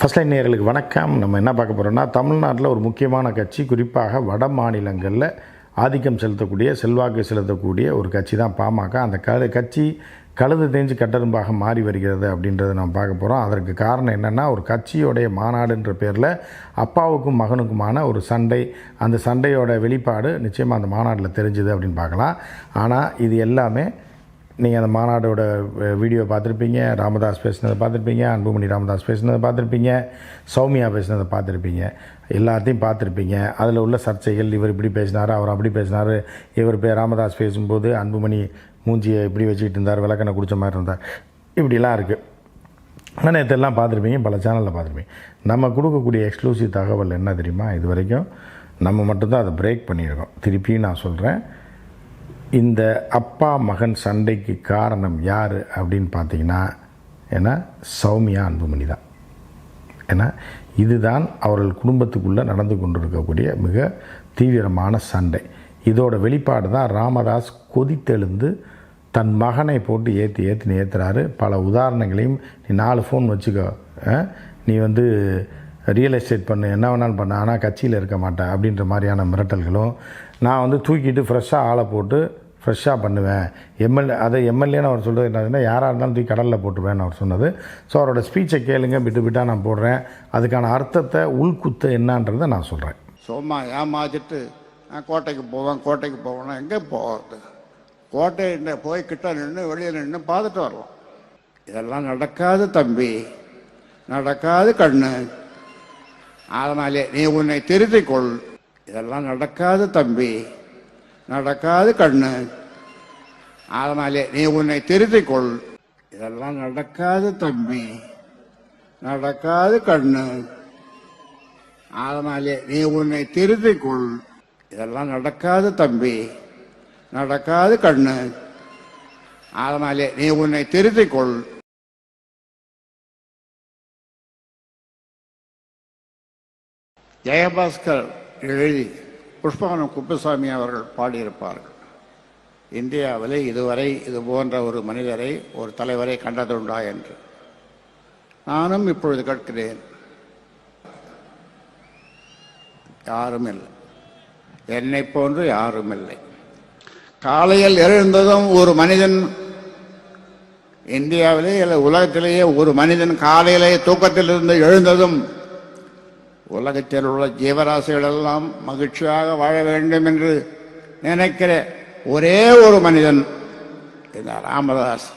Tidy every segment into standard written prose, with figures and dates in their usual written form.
First line நேயர்களுக்கு வணக்கம். நம்ம என்ன பார்க்க போகிறோம்னா, தமிழ்நாட்டில் ஒரு முக்கியமான கட்சி, குறிப்பாக வட மாநிலங்களில் ஆதிக்கம் செலுத்தக்கூடிய, செல்வாக்கு செலுத்தக்கூடிய ஒரு கட்சி தான் பாமக. அந்த கட்சி கழுது தேஞ்சு கட்டெரும்பாக மாறி வருகிறது அப்படின்றத நம்ம பார்க்க போகிறோம். அதற்கு காரணம் என்னென்னா, ஒரு கட்சியோடைய மாநாடுன்ற பேரில் அப்பாவுக்கும் மகனுக்குமான ஒரு சண்டை, அந்த சண்டையோட வெளிப்பாடு நிச்சயமாக அந்த மாநாட்டில் தெரிஞ்சுது அப்படின்னு பார்க்கலாம். ஆனால் இது எல்லாமே நீங்கள் அந்த மாநாடோட வீடியோ பார்த்துருப்பீங்க, ராமதாஸ் பேசினதை பார்த்துருப்பீங்க, அன்புமணி ராமதாஸ் பேசினதை பார்த்துருப்பீங்க, சௌமியா பேசினதை பார்த்துருப்பீங்க, எல்லாத்தையும் பார்த்துருப்பீங்க. அதில் உள்ள சர்ச்சைகள், இவர் இப்படி பேசினார், அவர் அப்படி பேசினார், இவர் ராமதாஸ் பேசும்போது அன்புமணி மூஞ்சியை இப்படி வச்சுக்கிட்டு இருந்தார், விளக்கணை குடித்த மாதிரி இருந்தார், இப்படிலாம் இருக்குது. ஆனால் நேற்றெல்லாம் பார்த்துருப்பீங்க, பல சேனலில் பார்த்துருப்பீங்க. நம்ம கொடுக்கக்கூடிய எக்ஸ்க்ளூசிவ் தகவல் என்ன தெரியுமா? இது வரைக்கும் நம்ம மட்டும்தான் அதை பிரேக் பண்ணியிருக்கோம். திருப்பியும் நான் சொல்கிறேன், இந்த அப்பா மகன் சண்டைக்கு காரணம் யார் அப்படின்னு பார்த்தீங்கன்னா, ஏன்னா சௌமியா அன்புமணி தான். ஏன்னா இதுதான் அவர்கள் குடும்பத்துக்குள்ளே நடந்து கொண்டிருக்கக்கூடிய மிக தீவிரமான சண்டை. இதோட வெளிப்பாடு தான் ராமதாஸ் கொதித்தெழுந்து தன் மகனை போட்டு ஏற்றுறாரு. பல உதாரணங்களையும், நீ 4 ஃபோன் வச்சுக்கோ, நீ ரியல் எஸ்டேட் பண்ணு, என்ன வேணாலும் பண்ண, ஆனால் கட்சியில் இருக்க மாட்டேன் அப்படின்ற மாதிரியான மிரட்டல்களும், நான் தூக்கிட்டு ஃப்ரெஷ்ஷாக ஆளை போட்டு ஃப்ரெஷ்ஷாக பண்ணுவேன், எம்எல்ஏன்னு அவர் சொல்கிறது என்னதுன்னா, யாராக இருந்தாலும் தூக்கி கடலில் போட்டுருவேன்னு அவர் சொன்னது. ஸோ அவரோட ஸ்பீச்சை கேளுங்க, விட்டு நான் போடுறேன். அதுக்கான அர்த்தத்தை, உள்குத்து என்னன்றதை நான் சொல்கிறேன். சும்மா ஏமாற்றிட்டு நான் கோட்டைக்கு போவேன்னா எங்கே போகிறது? கோட்டை போய் கிட்ட நின்று வெளியில் நின்று பார்த்துட்டு வரலாம். இதெல்லாம் நடக்காது தம்பி, நடக்காது கண்ணு. அதனாலே நீ உன்னை திருத்திக்கொள். இதெல்லாம் நடக்காது தம்பி, நடக்காது கண்ணு. அதனாலே நீ உன்னை திருத்திக்கொள். இதெல்லாம் நடக்காது தம்பி, நடக்காது கண்ணு. அதனாலே நீ உன்னை திருத்திக்கொள். இதெல்லாம் நடக்காது தம்பி, நடக்காது கண்ணு. அதனாலே நீ உன்னை திருத்திக்கொள். ஜெயபாஸ்கர் எழுதி புஷ்பவனம் குப்புசாமி அவர்கள் பாடியிருப்பார்கள், இந்தியாவில் இதுவரை இது போன்ற ஒரு மனிதரை, ஒரு தலைவரை கண்டதுண்டா என்று. நானும் இப்பொழுது கேட்கிறேன், யாரும் இல்லை, என்னை போன்று யாரும் இல்லை. காலையில் எழுந்ததும் ஒரு மனிதன், இந்தியாவிலே இல்லை உலகத்திலேயே ஒரு மனிதன் காலையிலே தூக்கத்திலிருந்து எழுந்ததும் உலகத்தில் உள்ள ஜீவராசிகள் எல்லாம் மகிழ்ச்சியாக வாழ வேண்டும் என்று நினைக்கிற ஒரே ஒரு மனிதன் இந்த ராமதாஸ்.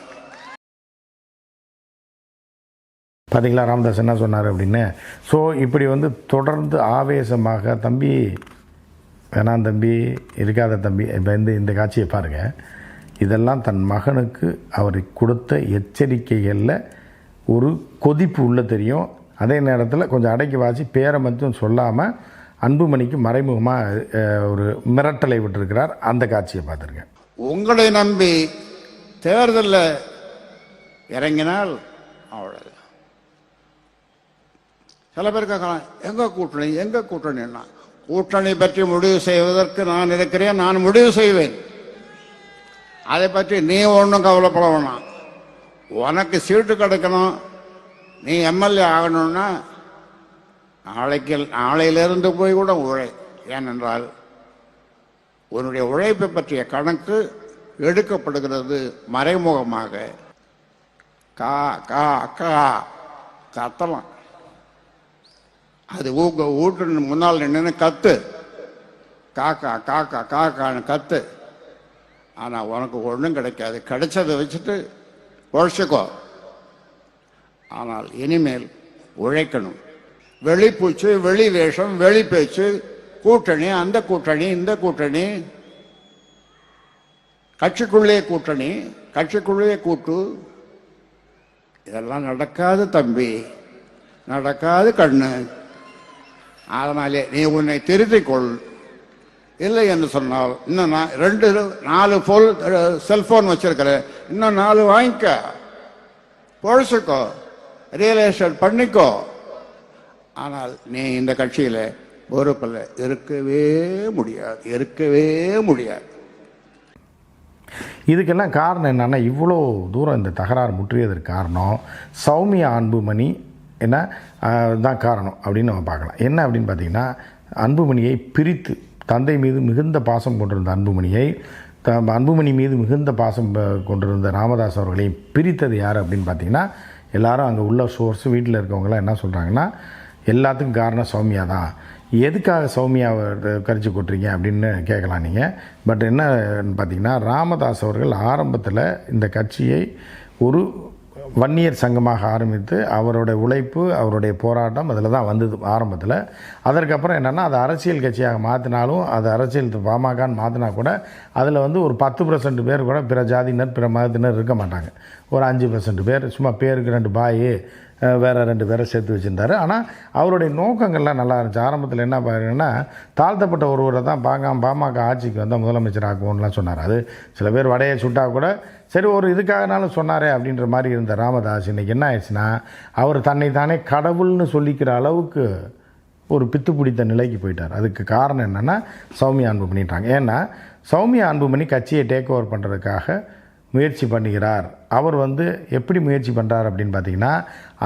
பார்த்தீங்களா ராமதாஸ் என்ன சொன்னார் அப்படின்னு. ஸோ இப்படி தொடர்ந்து ஆவேசமாக, தம்பி வேணாம் தம்பி, இருக்காத தம்பி, இப்போ இந்த காட்சியை பாருங்கள். இதெல்லாம் தன் மகனுக்கு அவர் கொடுத்த எச்சரிக்கைகளில் ஒரு கொதிப்பு உள்ள தெரியும். அதே நேரத்தில் கொஞ்சம் அடக்கி வாசி, பேரை மட்டும் சொல்லாமல் அன்புமணிக்கு மறைமுகமாக ஒரு மிரட்டலை விட்டுருக்கிறார். அந்த காட்சியை பார்த்துருங்க. உங்களை நம்பி தேர்தலில் இறங்கினால் அவ்வளோ. சில பேர் கேட்கலாம், எங்க கூட்டணின்னா, கூட்டணி பற்றி முடிவு செய்வதற்கு நான் இருக்கிறேன், நான் முடிவு செய்வேன். அதை பற்றி நீ ஒன்றும் கவலைப்பட வேணாம். உனக்கு சீட்டு கிடைக்கணும், நீ எம்எல்ஏ ஆகணும்னா நாளையிலிருந்து போய் கூட உழை. ஏனென்றால் உன்னுடைய உழைப்பை பற்றிய கணக்கு எடுக்கப்படுகிறது மறைமுகமாக. கா கா கா கத்தலாம், அது வீட்டு முன்னால் நின்று கத்து, காக்கா காக்கா காக்கான்னு கத்து. ஆனால் உனக்கு ஒன்றும் கிடைக்காது. கிடைச்சதை வச்சுட்டு உழைச்சிக்கோ. ஆனால் இனிமேல் உழைக்கணும். வெளிப்பூச்சு, வெளி வேஷம், வெளி பேச்சு, கூட்டணி, அந்த கூட்டணி, இந்த கூட்டணி, கட்சிக்குள்ளே கூட்டணி, கட்சிக்குள்ளே கூட்டு, இதெல்லாம் நடக்காது தம்பி, நடக்காது கண்ணு. அதனாலே நீ உன்னை திருத்திக்கொள். இல்லை என்று சொன்னால், இன்னும் 4 செல்போன் வச்சிருக்கிற, இன்னும் 4 வாங்கிக்க, பொழைச்சிக்கோ, ரியல் எஸ்டேட் பண்ணிக்கோ. ஆனால் நீ இந்த கட்சியில் பொறுப்பில் இருக்கவே முடியாது. இதுக்கெல்லாம் காரணம் என்னென்னா, இவ்வளோ தூரம் இந்த தகராறு முற்றியதற்கு காரணம் சௌமியா அன்புமணி என்ன தான் காரணம் அப்படின்னு நம்ம பார்க்கலாம். என்ன அப்படின்னு பார்த்திங்கன்னா, அன்புமணியை பிரித்து, தந்தை மீது மிகுந்த பாசம் கொண்டிருந்த அன்புமணியை, அன்புமணி மீது மிகுந்த பாசம் கொண்டிருந்த ராமதாஸ் அவர்களை பிரித்தது யார் அப்படின்னு பார்த்திங்கன்னா, எல்லாரும் அங்கே உள்ள சோர்ஸ் வீட்டில் இருக்கவங்களாம் என்ன சொல்கிறாங்கன்னா, எல்லாத்துக்கும் காரணம் சௌமியா தான். எதுக்காக சௌமியாவை கரிச்சு கொட்டுறீங்க அப்படின்னு கேட்கலாம் நீங்கள். பட் என்னன்னு பார்த்திங்கன்னா, ராமதாஸ் அவர்கள் ஆரம்பத்தில் இந்த கட்சியை ஒரு வன்னியர் சங்கமாக ஆரம்பித்து அவருடைய உழைப்பு, அவருடைய போராட்டம் அதில் தான் வந்தது ஆரம்பத்தில். அதற்கப்புறம் என்னென்னா, அது அரசியல் கட்சியாக மாற்றினாலும், அது அரசியல் பாமகன்னு மாற்றினா கூட அதில் வந்து ஒரு 10% பேர் கூட பிற ஜாதியினர், பிற மதத்தினர் இருக்க மாட்டாங்க. ஒரு 5% பேர் சும்மா பேருக்கு 2 பாய், வேறு 2 பேரை சேர்த்து வச்சுருந்தார். ஆனால் அவருடைய நோக்கங்கள்லாம் நல்லா இருந்துச்சு. ஆரம்பத்தில் என்ன பாருங்கன்னா, தாழ்த்தப்பட்ட ஒருவரை தான் பாமக ஆட்சிக்கு வந்தால் முதலமைச்சர் ஆக்குவோம்லாம் சொன்னார். அது சில பேர் வடையை சுட்டா கூட சரி ஒரு இதுக்காகனாலும் சொன்னாரே அப்படின்ற மாதிரி இருந்த ராமதாஸ் இன்றைக்கி என்ன ஆயிடுச்சுன்னா, அவர் தன்னை தானே கடவுள்னு சொல்லிக்கிற அளவுக்கு ஒரு பித்து பிடித்த நிலைக்கு போயிட்டார். அதுக்கு காரணம் என்னென்னா, சௌமியா அன்புமணின்றாங்க. ஏன்னா சௌமியா அன்புமணி கட்சியை டேக் ஓவர் பண்ணுறதுக்காக முயற்சி பண்ணுகிறார். அவர் வந்து எப்படி முயற்சி பண்ணுறார் அப்படின்னு பார்த்திங்கன்னா,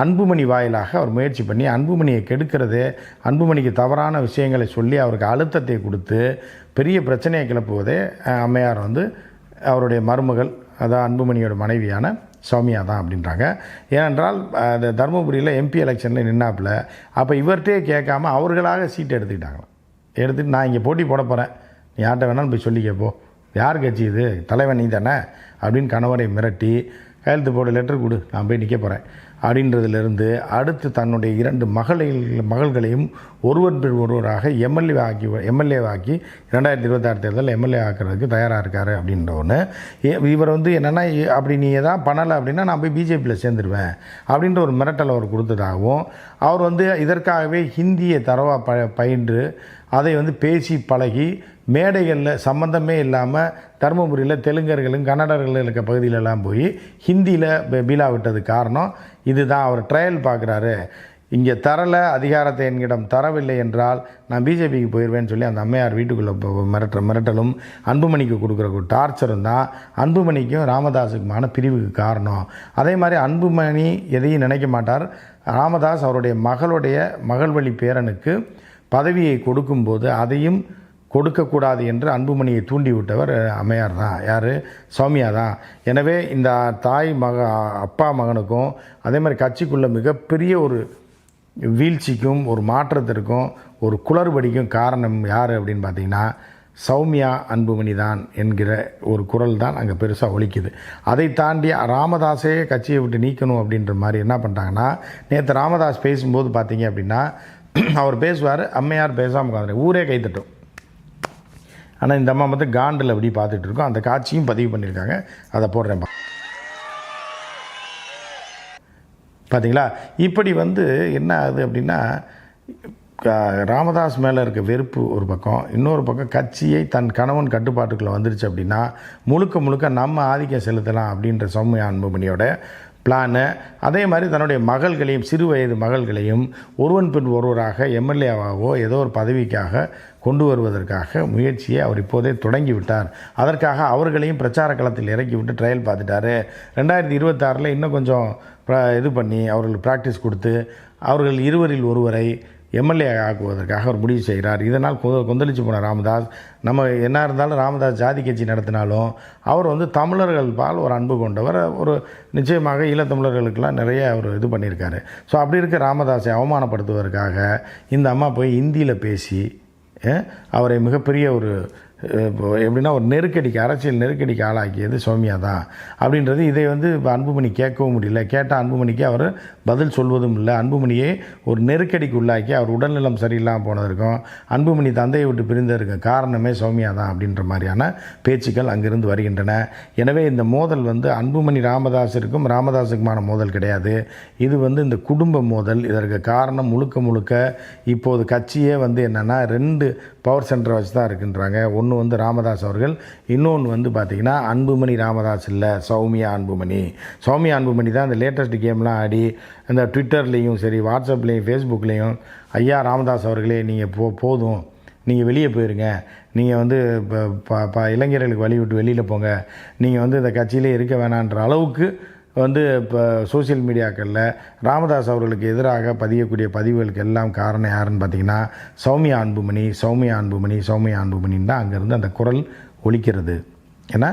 அன்புமணி வாயிலாக அவர் முயற்சி பண்ணி அன்புமணியை கெடுக்கிறதே, அன்புமணிக்கு தவறான விஷயங்களை சொல்லி அவருக்கு அழுத்தத்தை கொடுத்து பெரிய பிரச்சனையை கிளப்புவதே அம்மையார் வந்து அவருடைய மருமகள், அதான் அன்புமணியோட மனைவியான சௌமியா தான் அப்படின்றாங்க. ஏனென்றால் அந்த தருமபுரியில் எம்பி எலெக்ஷனில் நின்னாப்புல, அப்போ இவர்கிட்டே கேட்காம அவர்களாக சீட் எடுத்துக்கிட்டாங்களாம். எடுத்துகிட்டு நான் இங்கே போட்டி போட போகிறேன், நீ யார்கிட்ட வேணாலும் போய் சொல்லி கேட்போ, யார் கட்சி இது, தலைவன் நீ தானே அப்படின்னு கணவரை மிரட்டி கையெழுத்து போட லெட்டர் கொடு, நான் போய் நிற்க போகிறேன் அப்படின்றதுலேருந்து அடுத்து தன்னுடைய 2 மகள்களையும் ஒருவர் பின் ஒருவராக எம்எல்ஏ ஆக்கி 2026 தேர்தலில் எம்எல்ஏ ஆக்கிறதுக்கு தயாராக இருக்கார் அப்படின்ற ஒன்று. இவர் வந்து என்னென்னா, அப்படி நீ எதாவது பண்ணலை அப்படின்னா நான் போய் பிஜேபியில் சேர்ந்துருவேன் அப்படின்ற ஒரு மிரட்டல் அவர் கொடுத்ததாகவும், அவர் வந்து இதற்காகவே ஹிந்தியை தரவாக பயின்று அதை வந்து பேசி பழகி மேடைகளில் சம்மந்தமே இல்லாமல் தருமபுரியில் தெலுங்கர்களும் கன்னடர்கள் இருக்க பகுதியிலெல்லாம் போய் ஹிந்தியில் பீலா விட்டது காரணம் இதுதான். அவர் ட்ரையல் பார்க்குறாரு, இங்கே தரலை, அதிகாரத்தை என்கிடம் தரவில்லை என்றால் நான் பிஜேபிக்கு போயிடுவேன்னு சொல்லி அந்த அம்மையார் வீட்டுக்குள்ளே மிரட்டலும் அன்புமணிக்கு கொடுக்குற ஒரு டார்ச்சரும் தான் அன்புமணிக்கும் ராமதாஸுக்குமான பிரிவுக்கு காரணம். அதே மாதிரி அன்புமணி எதையும் நினைக்க மாட்டார். ராமதாஸ் அவருடைய மகள் வழி பேரனுக்கு பதவியை கொடுக்கும்போது அதையும் கொடுக்கக்கூடாது என்று அன்புமணியை தூண்டிவிட்டவர் அம்மையார் தான். யார்? சௌமியா தான். எனவே இந்த அப்பா மகனுக்கும் அதே மாதிரி கட்சிக்குள்ள மிகப்பெரிய ஒரு வீழ்ச்சிக்கும் ஒரு மாற்றத்திற்கும் ஒரு குளறுபடிக்கும் காரணம் யார் அப்படின்னு பார்த்திங்கன்னா, சௌமியா அன்புமணி தான் என்கிற ஒரு குரல் தான் அங்கே பெருசாக ஒலிக்குது. அதை தாண்டி ராமதாஸே கட்சியை விட்டு நீக்கணும் அப்படின்ற மாதிரி என்ன பண்ணிட்டாங்கன்னா, நேற்று ராமதாஸ் பேசும்போது பார்த்தீங்க அப்படின்னா, அவர் பேசுவார், அம்மையார் பேசாமல் உட்காந்துரு, ஊரே கைத்தட்டும். ஆனால் இந்த அம்மா வந்து காண்டில் அப்படி பார்த்துட்டு இருக்கோம். அந்த காட்சியும் பதிவு பண்ணியிருக்காங்க, அதை போடுறேன் பார்த்தீங்களா. இப்படி வந்து என்ன ஆகுது அப்படின்னா, ராமதாஸ் மேலே இருக்க வெறுப்பு ஒரு பக்கம், இன்னொரு பக்கம் கட்சியை தன் கணவன் கட்டுப்பாட்டுக்குள்ளே வந்துருச்சு அப்படின்னா முழுக்க நம்ம ஆதிக்கம் செலுத்தலாம் அப்படின்ற சௌமியா அன்புமணியோட பிளானு. அதே மாதிரி தன்னுடைய மகள்களையும், சிறு வயது மகள்களையும் ஒருவன் பின் ஒருவராக எம்எல்ஏவாகவோ ஏதோ ஒரு பதவிக்காக கொண்டு வருவதற்காக முயற்சியை அவர் இப்போதே தொடங்கி விட்டார். அதற்காக அவர்களையும் பிரச்சார களத்தில் இறக்கி விட்டு ட்ரையல் பார்த்துட்டாரு. 2026 இன்னும் கொஞ்சம் இது பண்ணி அவர்களுக்கு ப்ராக்டிஸ் கொடுத்து அவர்கள் இருவரில் ஒருவரை எம்எல்ஏ ஆக்குவதற்காக அவர் முடிவு செய்கிறார். இதனால் கொந்தளிச்சு போன ராமதாஸ், நம்ம என்ன இருந்தாலும் ராமதாஸ் ஜாதி கட்சி நடத்தினாலும் அவர் வந்து தமிழர்கள் பால் ஒரு அன்பு கொண்டவர். ஒரு நிச்சயமாக ஈழத்தமிழர்களுக்கெல்லாம் நிறைய அவர் இது பண்ணியிருக்காரு. ஸோ அப்படி இருக்க ராமதாஸை அவமானப்படுத்துவதற்காக இந்த அம்மா போய் ஹிந்தியில் பேசி அவரை மிகப்பெரிய ஒரு எப்படின்னா ஒரு நெருக்கடிக்கு, அரசியல் நெருக்கடிக்கு ஆளாக்கியது சௌமியா தான் அப்படின்றது. இதை வந்து அன்புமணி கேட்கவும் முடியல. கேட்டால் அன்புமணிக்கு அவர் பதில் சொல்வதும் இல்லை. அன்புமணியை ஒரு நெருக்கடிக்கு உள்ளாக்கி அவர் உடல்நலம் சரியில்லாமல் போனதற்கும் அன்புமணி தந்தையை விட்டு பிரிந்ததற்கு காரணமே சௌமியா தான் அப்படின்ற மாதிரியான பேச்சுக்கள் அங்கிருந்து வருகின்றன. எனவே இந்த மோதல் வந்து அன்புமணி ராமதாஸுக்குமான மோதல் கிடையாது. இது வந்து இந்த குடும்ப மோதல். இதற்கு காரணம் முழுக்க இப்போது கட்சியே வந்து என்னென்னா 2 பவர் சென்டரை வச்சு தான் இருக்குன்றாங்க. ஒன்று வந்து ராமதாஸ் அவர்கள், இன்னொன்று வந்து பார்த்திங்கன்னா அன்புமணி ராமதாஸ் இல்லை, சௌமியா அன்புமணி தான் இந்த லேட்டஸ்ட் கேம்லாம் ஆடி இந்த ட்விட்டர்லேயும் சரி, வாட்ஸ்அப்லேயும் ஃபேஸ்புக்லேயும், ஐயா ராமதாஸ் அவர்களே நீங்கள் போதும், நீங்கள் வெளியே போயிருங்க, நீங்கள் வந்து இளைஞர்களுக்கு வழி விட்டு வெளியில் போங்க, நீங்கள் வந்து இந்த கட்சியிலே இருக்க வேணான்ற அளவுக்கு வந்து இப்போ சோசியல் மீடியாக்களில் ராமதாஸ் அவர்களுக்கு எதிராக பதியக்கூடிய பதிவுகளுக்கு எல்லாம் காரணம் யாருன்னு பார்த்தீங்கன்னா சௌமியா அன்புமணின்னு தான் அங்கேருந்து அந்த குரல் ஒலிக்கிறது. ஏன்னா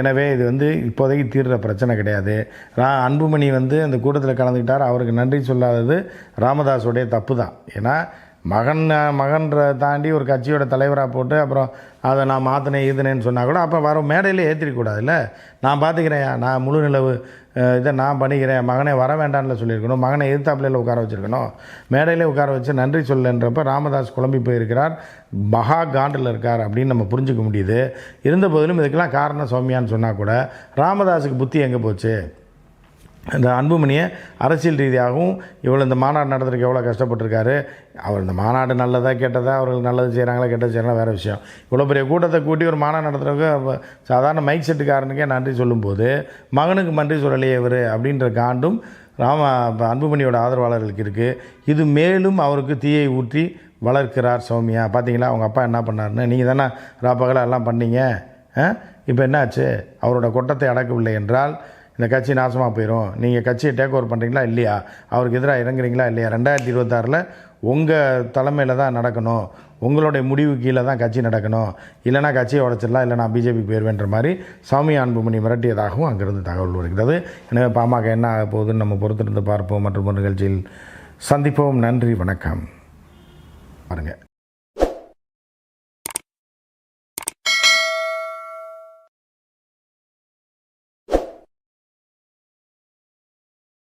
எனவே இது வந்து இப்போதைக்கு தீர்ற பிரச்சனை கிடையாது. அன்புமணி வந்து அந்த கூட்டத்தில் கலந்துக்கிட்டார், அவருக்கு நன்றி சொல்லாதது ராமதாஸோடைய தப்பு தான். ஏன்னா மகன்ற தாண்டி ஒரு கட்சியோட தலைவராக போட்டு அப்புறம் அதை நான் மாற்றினேன் ஈதுனேன்னு சொன்னால் கூட அப்போ வர மேடையிலே ஏற்றிருக்கூடாதுல்ல. நான் பார்த்துக்கிறேன், நான் முழு நிலவு இதை நான் பண்ணிக்கிறேன், மகனே வர வேண்டாம்ல சொல்லியிருக்கணும், மகனை எதிர்த்தாப்பில் உட்கார வச்சுருக்கணும், மேடையிலே உட்கார வச்சு நன்றி சொல்லன்றப்ப ராமதாஸ் குழம்பி போயிருக்கிறார், மகா காண்டில் இருக்கார் அப்படின்னு நம்ம புரிஞ்சுக்க முடியுது. இருந்த போதிலும் இதுக்கெல்லாம் காரணம் சௌமியான்னு சொன்னால் கூட ராமதாஸுக்கு புத்தி எங்கே போச்சு? இந்த அன்புமணியை அரசியல் ரீதியாகவும் இவ்வளோ இந்த மாநாடு நடத்துறதுக்கு எவ்வளோ கஷ்டப்பட்டிருக்காரு. அவர் இந்த மாநாடு நல்லதாக கேட்டதா, அவர்கள் நல்லது செய்கிறாங்களா கெட்டது செய்கிறாங்களா வேறு விஷயம். இவ்வளோ பெரிய கூட்டத்தை கூட்டி ஒரு மாநாடு நடத்துகிறவங்க சாதாரண மைக் செட்டுக்காரனுக்கே நன்றி சொல்லும்போது மகனுக்கு நன்றி சொல்லலையே இவர் அப்படின்ற காண்டும் அன்புமணியோட ஆதரவாளர்களுக்கு இருக்குது. இது மேலும் அவருக்கு தீயை ஊற்றி வளர்க்கிறார் சௌமியா. பார்த்தீங்களா அவங்க அப்பா என்ன பண்ணாருன்னு? நீங்கள் தானே ராப்பகலாக எல்லாம் பண்ணீங்க. இப்போ என்னாச்சு? அவரோட கொட்டத்தை அடக்கவில்லை என்றால் இந்த கட்சி நாசமாக போயிடும். நீங்கள் கட்சியை டேக் ஓவர் பண்ணுறீங்களா இல்லையா? அவருக்கு எதிராக இறங்குறீங்களா இல்லையா? 2026 உங்கள் தலைமையில் தான் நடக்கணும், உங்களுடைய முடிவு கீழே தான் கட்சி நடக்கணும், இல்லைனா கட்சியை உடச்சிடலாம், இல்லை நான் பிஜேபி போயிடுவேன்ற மாதிரி சௌமியா அன்புமணி மிரட்டியதாகவும் அங்கிருந்து தகவல் வருகிறது. எனவே பாமக என்ன ஆக போகுதுன்னு நம்ம பொறுத்திருந்து பார்ப்போம். மற்றும் ஒரு நிகழ்ச்சியில் சந்திப்போம். நன்றி, வணக்கம். பாருங்கள்.